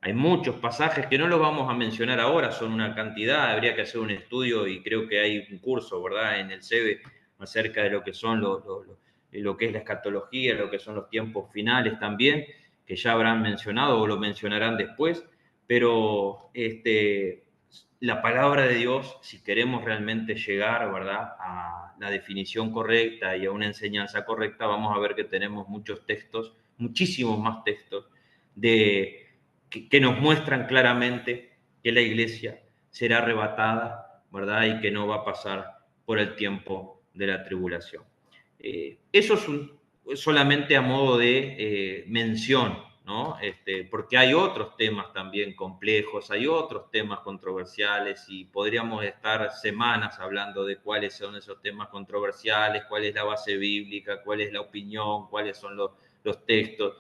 Speaker 2: Hay muchos pasajes que no los vamos a mencionar ahora, son una cantidad, habría que hacer un estudio, y creo que hay un curso, ¿verdad?, en el CEBE acerca de lo que son lo que es la escatología, lo que son los tiempos finales también, que ya habrán mencionado o lo mencionarán después, pero la palabra de Dios, si queremos realmente llegar, ¿verdad?, a la definición correcta y a una enseñanza correcta, vamos a ver que tenemos muchos textos, muchísimos más textos, que nos muestran claramente que la iglesia será arrebatada, ¿verdad?, y que no va a pasar por el tiempo de la tribulación. Eso es solamente a modo de mención, ¿no? Porque hay otros temas también complejos, hay otros temas controversiales, y podríamos estar semanas hablando de cuáles son esos temas controversiales, cuál es la base bíblica, cuál es la opinión, cuáles son los textos.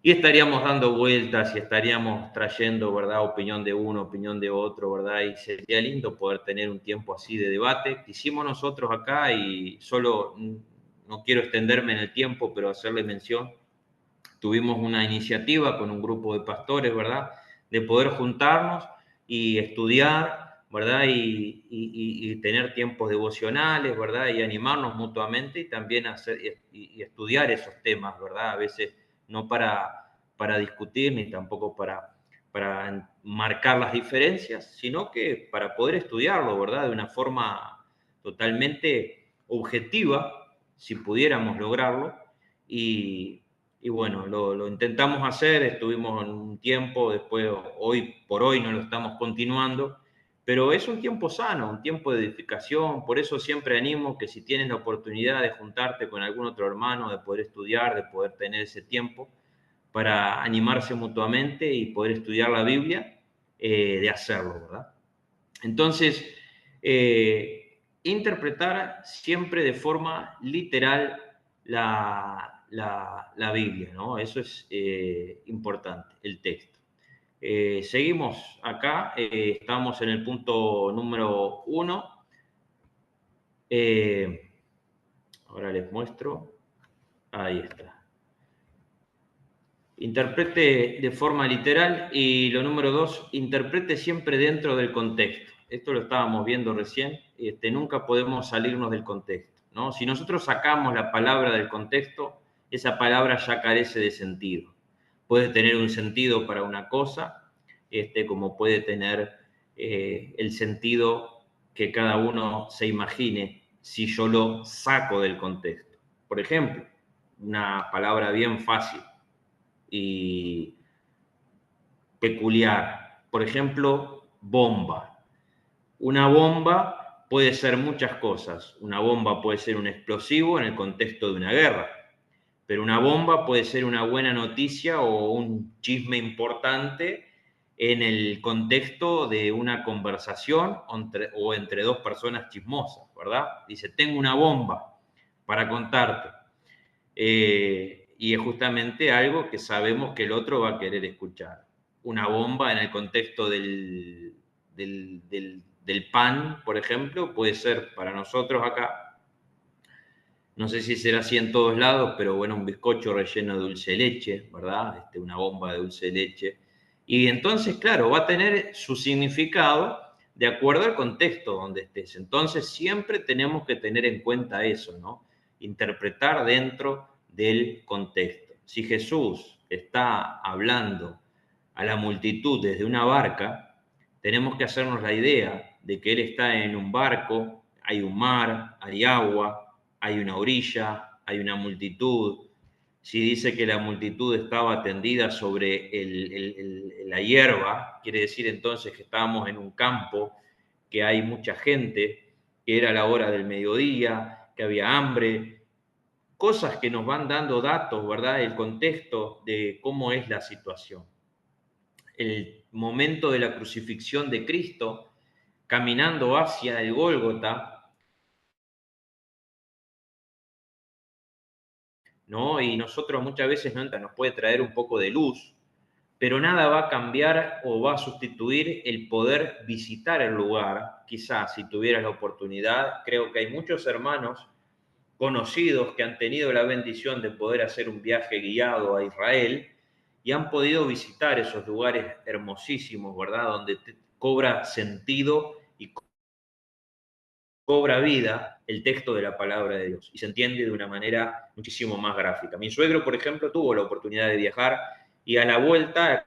Speaker 2: Y estaríamos dando vueltas y estaríamos trayendo, ¿verdad?, opinión de uno, opinión de otro, ¿verdad? Y sería lindo poder tener un tiempo así de debate que hicimos nosotros acá, y solo no quiero extenderme en el tiempo, pero hacerle mención, tuvimos una iniciativa con un grupo de pastores, ¿verdad?, de poder juntarnos y estudiar, ¿verdad?, y tener tiempos devocionales, ¿verdad?, y animarnos mutuamente y también hacer y estudiar esos temas, ¿verdad?, a veces no para discutir ni tampoco para marcar las diferencias, sino que para poder estudiarlo, ¿verdad?, de una forma totalmente objetiva, si pudiéramos lograrlo, y bueno, lo intentamos hacer, estuvimos en un tiempo, después hoy por hoy no lo estamos continuando, pero es un tiempo sano, un tiempo de edificación, por eso siempre animo que si tienes la oportunidad de juntarte con algún otro hermano, de poder estudiar, de poder tener ese tiempo para animarse mutuamente y poder estudiar la Biblia, de hacerlo, ¿verdad? Entonces, interpretar siempre de forma literal la Biblia, ¿no? Eso es importante, el texto. Seguimos acá, estamos en el punto número 1. Ahora les muestro. Ahí está. Interprete de forma literal y lo número 2, interprete siempre dentro del contexto. Esto lo estábamos viendo recién, nunca podemos salirnos del contexto, ¿no? Si nosotros sacamos la palabra del contexto, esa palabra ya carece de sentido. Puede tener un sentido para una cosa, como puede tener el sentido que cada uno se imagine si yo lo saco del contexto. Por ejemplo, una palabra bien fácil y peculiar. Por ejemplo, bomba. Una bomba puede ser muchas cosas. Una bomba puede ser un explosivo en el contexto de una guerra, pero una bomba puede ser una buena noticia o un chisme importante en el contexto de una conversación o entre dos personas chismosas, ¿verdad? Dice, tengo una bomba para contarte. Y es justamente algo que sabemos que el otro va a querer escuchar. Una bomba en el contexto del pan, por ejemplo, puede ser para nosotros acá, no sé si será así en todos lados, pero bueno, un bizcocho relleno de dulce de leche, ¿verdad? Una bomba de dulce de leche. Y entonces, claro, va a tener su significado de acuerdo al contexto donde estés. Entonces, siempre tenemos que tener en cuenta eso, ¿no? Interpretar dentro del contexto. Si Jesús está hablando a la multitud desde una barca, tenemos que hacernos la idea de que Él está en un barco, hay un mar, hay agua, hay una orilla, hay una multitud. Si dice que la multitud estaba tendida sobre la hierba, quiere decir entonces que estábamos en un campo, que hay mucha gente, que era la hora del mediodía, que había hambre, cosas que nos van dando datos, ¿verdad? El contexto de cómo es la situación. El momento de la crucifixión de Cristo, caminando hacia el Gólgota, ¿no? Y nosotros muchas veces nos puede traer un poco de luz, pero nada va a cambiar o va a sustituir el poder visitar el lugar. Quizás si tuvieras la oportunidad, creo que hay muchos hermanos conocidos que han tenido la bendición de poder hacer un viaje guiado a Israel y han podido visitar esos lugares hermosísimos, ¿verdad? Donde cobra sentido y cobra vida el texto de la palabra de Dios y se entiende de una manera muchísimo más gráfica. Mi suegro, por ejemplo, tuvo la oportunidad de viajar y a la vuelta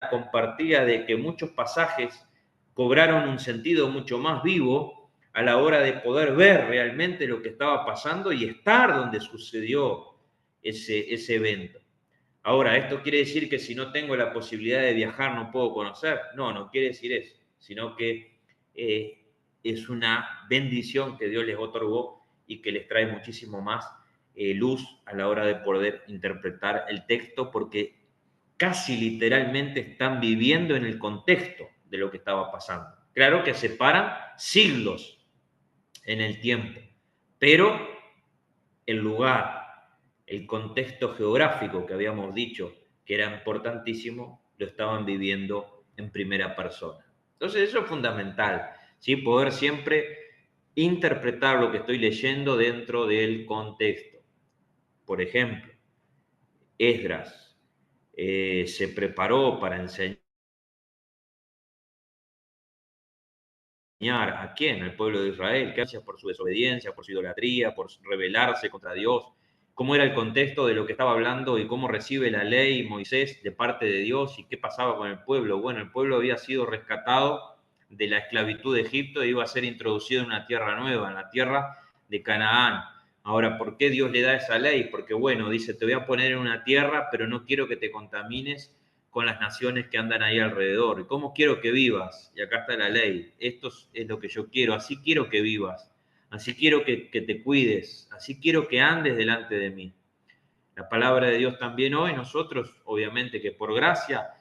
Speaker 2: compartía de que muchos pasajes cobraron un sentido mucho más vivo a la hora de poder ver realmente lo que estaba pasando y estar donde sucedió ese evento. Ahora, ¿esto quiere decir que si no tengo la posibilidad de viajar no puedo conocer? No, no quiere decir eso, sino que es una bendición que Dios les otorgó y que les trae muchísimo más luz a la hora de poder interpretar el texto, porque casi literalmente están viviendo en el contexto de lo que estaba pasando. Claro que separan siglos en el tiempo, pero el lugar, el contexto geográfico que habíamos dicho que era importantísimo, lo estaban viviendo en primera persona. Entonces eso es fundamental, ¿sí? Poder siempre interpretar lo que estoy leyendo dentro del contexto. Por ejemplo, Esdras se preparó para enseñar ¿a quién? Al pueblo de Israel, que por su desobediencia, por su idolatría, por rebelarse contra Dios. ¿Cómo era el contexto de lo que estaba hablando y cómo recibe la ley Moisés de parte de Dios y qué pasaba con el pueblo? Bueno, el pueblo había sido rescatado de la esclavitud de Egipto e iba a ser introducido en una tierra nueva, en la tierra de Canaán. Ahora, ¿por qué Dios le da esa ley? Porque, bueno, dice, te voy a poner en una tierra, pero no quiero que te contamines con las naciones que andan ahí alrededor. ¿Y cómo quiero que vivas? Y acá está la ley. Esto es lo que yo quiero. Así quiero que vivas. Así quiero que te cuides. Así quiero que andes delante de mí. La palabra de Dios también hoy, nosotros, obviamente que por gracia,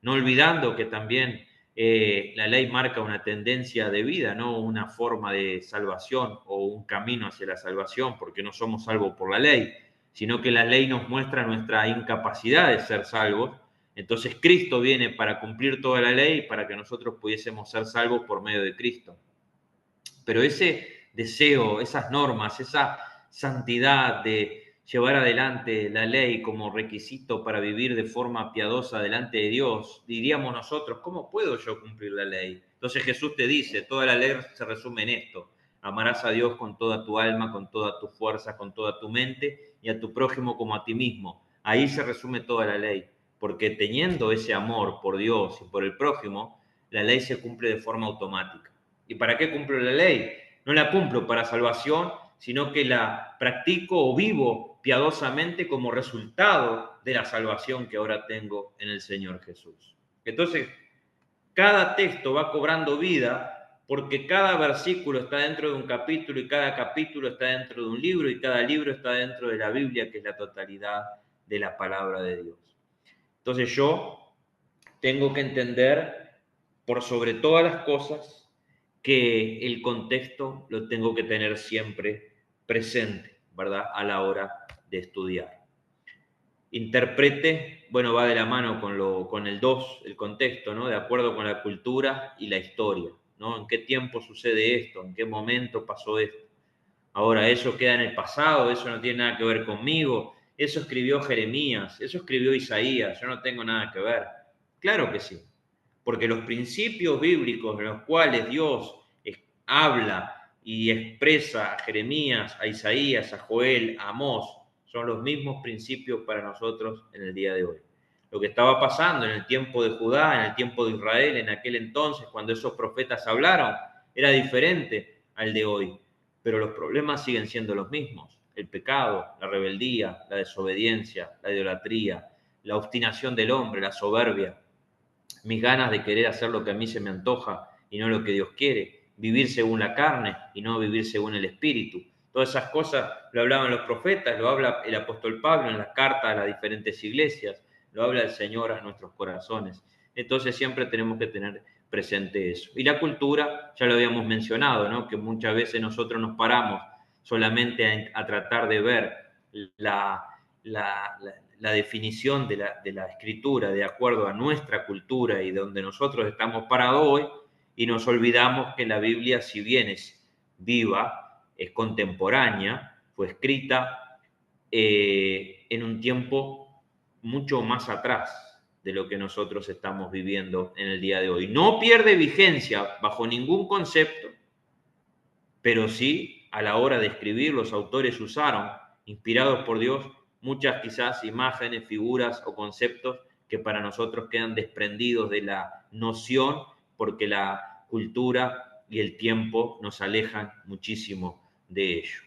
Speaker 2: no olvidando que también la ley marca una tendencia de vida, no una forma de salvación o un camino hacia la salvación, porque no somos salvos por la ley, sino que la ley nos muestra nuestra incapacidad de ser salvos. Entonces Cristo viene para cumplir toda la ley para que nosotros pudiésemos ser salvos por medio de Cristo. Pero ese deseo, esas normas, esa santidad de llevar adelante la ley como requisito para vivir de forma piadosa delante de Dios, diríamos nosotros, ¿cómo puedo yo cumplir la ley? Entonces Jesús te dice, toda la ley se resume en esto: amarás a Dios con toda tu alma, con toda tu fuerza, con toda tu mente, y a tu prójimo como a ti mismo. Ahí se resume toda la ley, porque teniendo ese amor por Dios y por el prójimo, la ley se cumple de forma automática. ¿Y para qué cumplo la ley? No la cumplo para salvación, sino que la practico o vivo piadosamente como resultado de la salvación que ahora tengo en el Señor Jesús. Entonces, cada texto va cobrando vida porque cada versículo está dentro de un capítulo y cada capítulo está dentro de un libro y cada libro está dentro de la Biblia, que es la totalidad de la palabra de Dios. Entonces yo tengo que entender, por sobre todas las cosas, que el contexto lo tengo que tener siempre presente, ¿verdad? A la hora de estudiar. Interprete, bueno, va de la mano con el 2, el contexto, ¿no? De acuerdo con la cultura y la historia, ¿no? ¿En qué tiempo sucede esto? ¿En qué momento pasó esto? Ahora, eso queda en el pasado, eso no tiene nada que ver conmigo, eso escribió Jeremías, eso escribió Isaías, yo no tengo nada que ver. Claro que sí, porque los principios bíblicos en los cuales Dios habla y expresa a Jeremías, a Isaías, a Joel, a Amós, son los mismos principios para nosotros en el día de hoy. Lo que estaba pasando en el tiempo de Judá, en el tiempo de Israel, en aquel entonces, cuando esos profetas hablaron, era diferente al de hoy, pero los problemas siguen siendo los mismos: el pecado, la rebeldía, la desobediencia, la idolatría, la obstinación del hombre, la soberbia, mis ganas de querer hacer lo que a mí se me antoja y no lo que Dios quiere, vivir según la carne y no vivir según el espíritu. Todas esas cosas lo hablaban los profetas, lo habla el apóstol Pablo en las cartas a las diferentes iglesias, lo habla el Señor a nuestros corazones. Entonces siempre tenemos que tener presente eso. Y la cultura, ya lo habíamos mencionado, ¿no? Que muchas veces nosotros nos paramos solamente a tratar de ver la definición de la escritura de acuerdo a nuestra cultura y donde nosotros estamos parados hoy, y nos olvidamos que la Biblia, si bien es viva, es contemporánea, fue escrita en un tiempo mucho más atrás de lo que nosotros estamos viviendo en el día de hoy. No pierde vigencia bajo ningún concepto, pero sí, a la hora de escribir, los autores usaron, inspirados por Dios, muchas quizás imágenes, figuras o conceptos que para nosotros quedan desprendidos de la noción, porque la cultura y el tiempo nos alejan muchísimo de ello.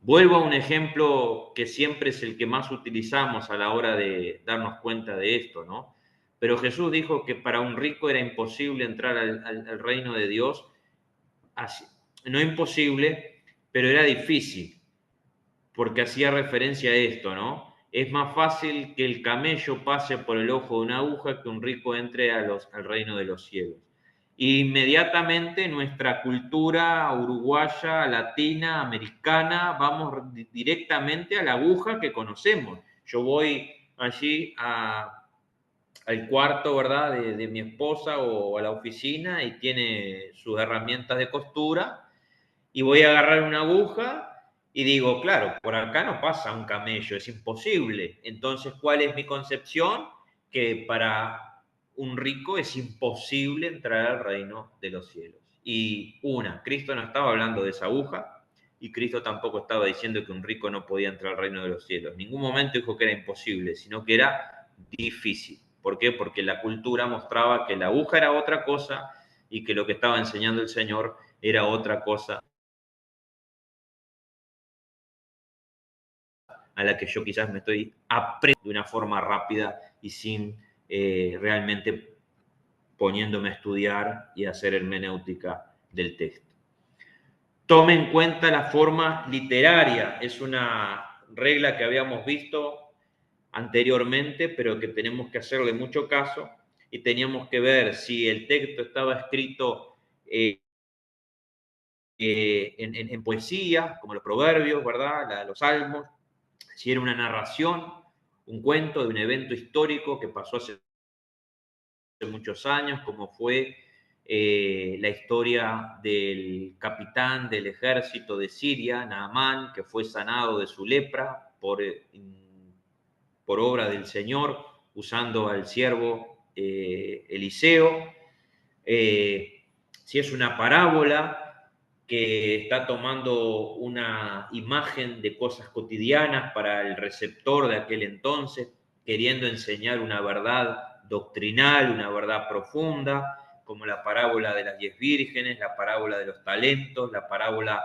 Speaker 2: Vuelvo a un ejemplo que siempre es el que más utilizamos a la hora de darnos cuenta de esto, ¿no? Pero Jesús dijo que para un rico era imposible entrar al reino de Dios. Así, no imposible, pero era difícil, porque hacía referencia a esto, ¿no? Es más fácil que el camello pase por el ojo de una aguja que un rico entre al reino de los cielos. Y inmediatamente nuestra cultura uruguaya, latina, americana, vamos directamente a la aguja que conocemos. Yo voy allí al cuarto, ¿verdad?, de mi esposa o a la oficina y tiene sus herramientas de costura y voy a agarrar una aguja y digo, claro, por acá no pasa un camello, es imposible. Entonces, ¿cuál es mi concepción? Que para un rico es imposible entrar al reino de los cielos. Y Cristo no estaba hablando de esa aguja, y Cristo tampoco estaba diciendo que un rico no podía entrar al reino de los cielos. En ningún momento dijo que era imposible, sino que era difícil. ¿Por qué? Porque la cultura mostraba que la aguja era otra cosa y que lo que estaba enseñando el Señor era otra cosa a la que yo quizás me estoy aprendiendo de una forma rápida y sin realmente poniéndome a estudiar y a hacer hermenéutica del texto. Tome en cuenta la forma literaria, es una regla que habíamos visto anteriormente, pero que tenemos que hacerle mucho caso y teníamos que ver si el texto estaba escrito en poesía, como los proverbios, ¿verdad? Los salmos, si era una narración, un cuento de un evento histórico que pasó hace muchos años, como fue la historia del capitán del ejército de Siria, Naamán, que fue sanado de su lepra por obra del Señor, usando al siervo Eliseo. Si es una parábola que está tomando una imagen de cosas cotidianas para el receptor de aquel entonces, queriendo enseñar una verdad doctrinal, una verdad profunda, como la parábola de las 10 vírgenes, la parábola de los talentos, la parábola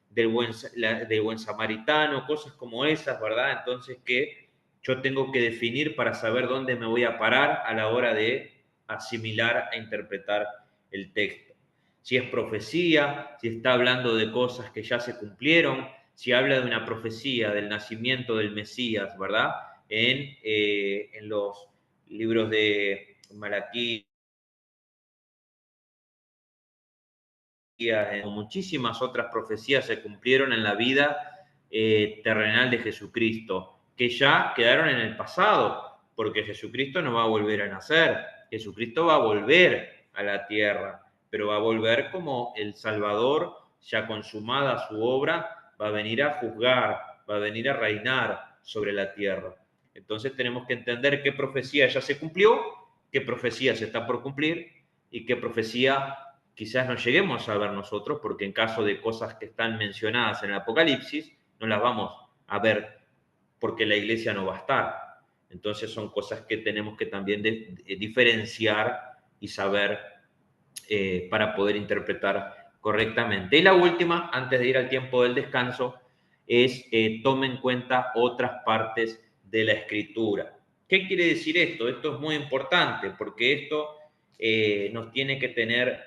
Speaker 2: del buen samaritano, cosas como esas, ¿verdad? Entonces que yo tengo que definir para saber dónde me voy a parar a la hora de asimilar e interpretar el texto. Si es profecía, si está hablando de cosas que ya se cumplieron, si habla de una profecía del nacimiento del Mesías, ¿verdad? En los libros de Malaquías, muchísimas otras profecías se cumplieron en la vida terrenal de Jesucristo, que ya quedaron en el pasado, porque Jesucristo no va a volver a nacer, Jesucristo va a volver a la tierra, pero va a volver como el Salvador, ya consumada su obra, va a venir a juzgar, va a venir a reinar sobre la tierra. Entonces tenemos que entender qué profecía ya se cumplió, qué profecía se está por cumplir y qué profecía quizás no lleguemos a ver nosotros, porque en caso de cosas que están mencionadas en el Apocalipsis, no las vamos a ver porque la iglesia no va a estar. Entonces son cosas que tenemos que también diferenciar y saber para poder interpretar correctamente. Y la última, antes de ir al tiempo del descanso, es tome en cuenta otras partes de la escritura. ¿Qué quiere decir esto? Esto es muy importante porque esto nos tiene que tener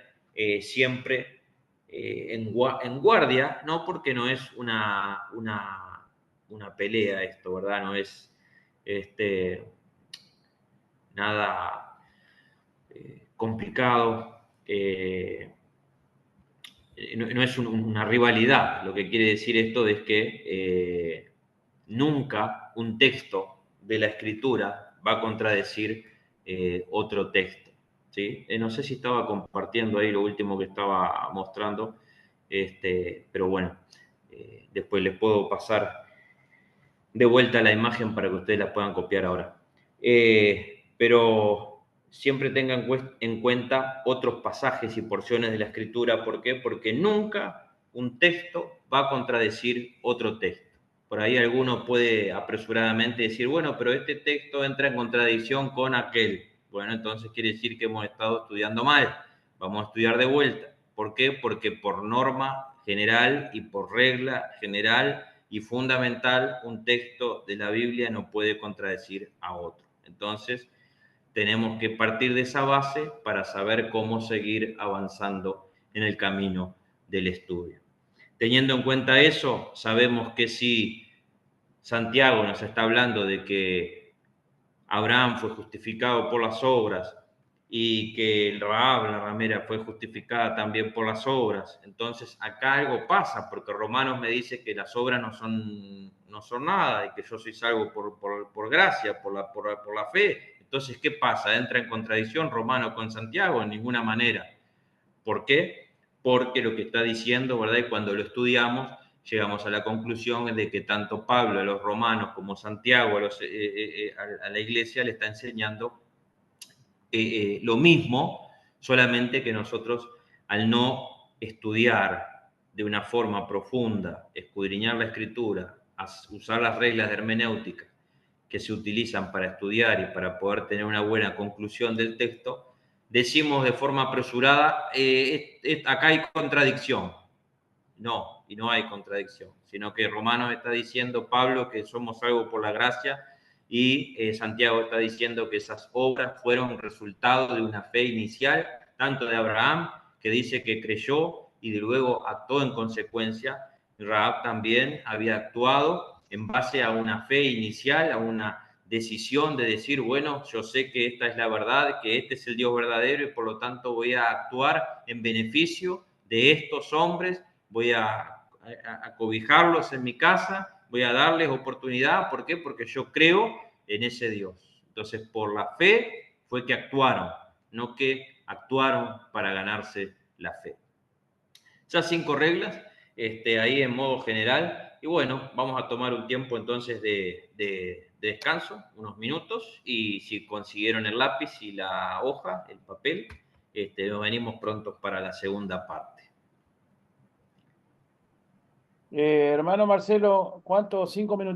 Speaker 2: siempre en guardia, no porque no es una pelea esto, ¿verdad? No es nada complicado, no es una rivalidad. Lo que quiere decir esto es que nunca un texto de la escritura va a contradecir otro texto. ¿Sí? No sé si estaba compartiendo ahí lo último que estaba mostrando, pero bueno, después les puedo pasar de vuelta la imagen para que ustedes la puedan copiar ahora. Pero siempre tengan en cuenta otros pasajes y porciones de la escritura. ¿Por qué? Porque nunca un texto va a contradecir otro texto. Por ahí alguno puede apresuradamente decir, bueno, pero este texto entra en contradicción con aquel. Bueno, entonces quiere decir que hemos estado estudiando mal. Vamos a estudiar de vuelta. ¿Por qué? Porque por norma general y por regla general y fundamental, un texto de la Biblia no puede contradecir a otro. Entonces, tenemos que partir de esa base para saber cómo seguir avanzando en el camino del estudio. Teniendo en cuenta eso, sabemos que si Santiago nos está hablando de que Abraham fue justificado por las obras y que Rahab, la ramera, fue justificada también por las obras. Entonces acá algo pasa, porque Romanos me dice que las obras no son nada y que yo soy salvo por gracia, por la fe. Entonces, ¿qué pasa? ¿Entra en contradicción Romano con Santiago? En ninguna manera. ¿Por qué? porque lo que está diciendo, ¿verdad? Y cuando lo estudiamos, llegamos a la conclusión de que tanto Pablo a los romanos como Santiago a la iglesia le está enseñando lo mismo, solamente que nosotros, al no estudiar de una forma profunda, escudriñar la escritura, usar las reglas de hermenéutica que se utilizan para estudiar y para poder tener una buena conclusión del texto, decimos de forma apresurada, acá hay contradicción. No, y no hay contradicción, sino que Romanos está diciendo, Pablo, que somos salvos por la gracia, y Santiago está diciendo que esas obras fueron resultado de una fe inicial, tanto de Abraham, que dice que creyó y de luego actuó en consecuencia. Rahab también había actuado en base a una fe inicial, a una decisión de decir, bueno, yo sé que esta es la verdad, que este es el Dios verdadero y por lo tanto voy a actuar en beneficio de estos hombres, voy a cobijarlos en mi casa, voy a darles oportunidad. ¿Por qué? Porque yo creo en ese Dios. Entonces, por la fe fue que actuaron, no que actuaron para ganarse la fe. Ya 5 reglas, ahí en modo general. Y bueno, vamos a tomar un tiempo entonces de descanso, unos minutos, y si consiguieron el lápiz y la hoja, el papel, nos venimos prontos para la segunda parte.
Speaker 3: Hermano Marcelo, ¿cuánto? 5 minutos.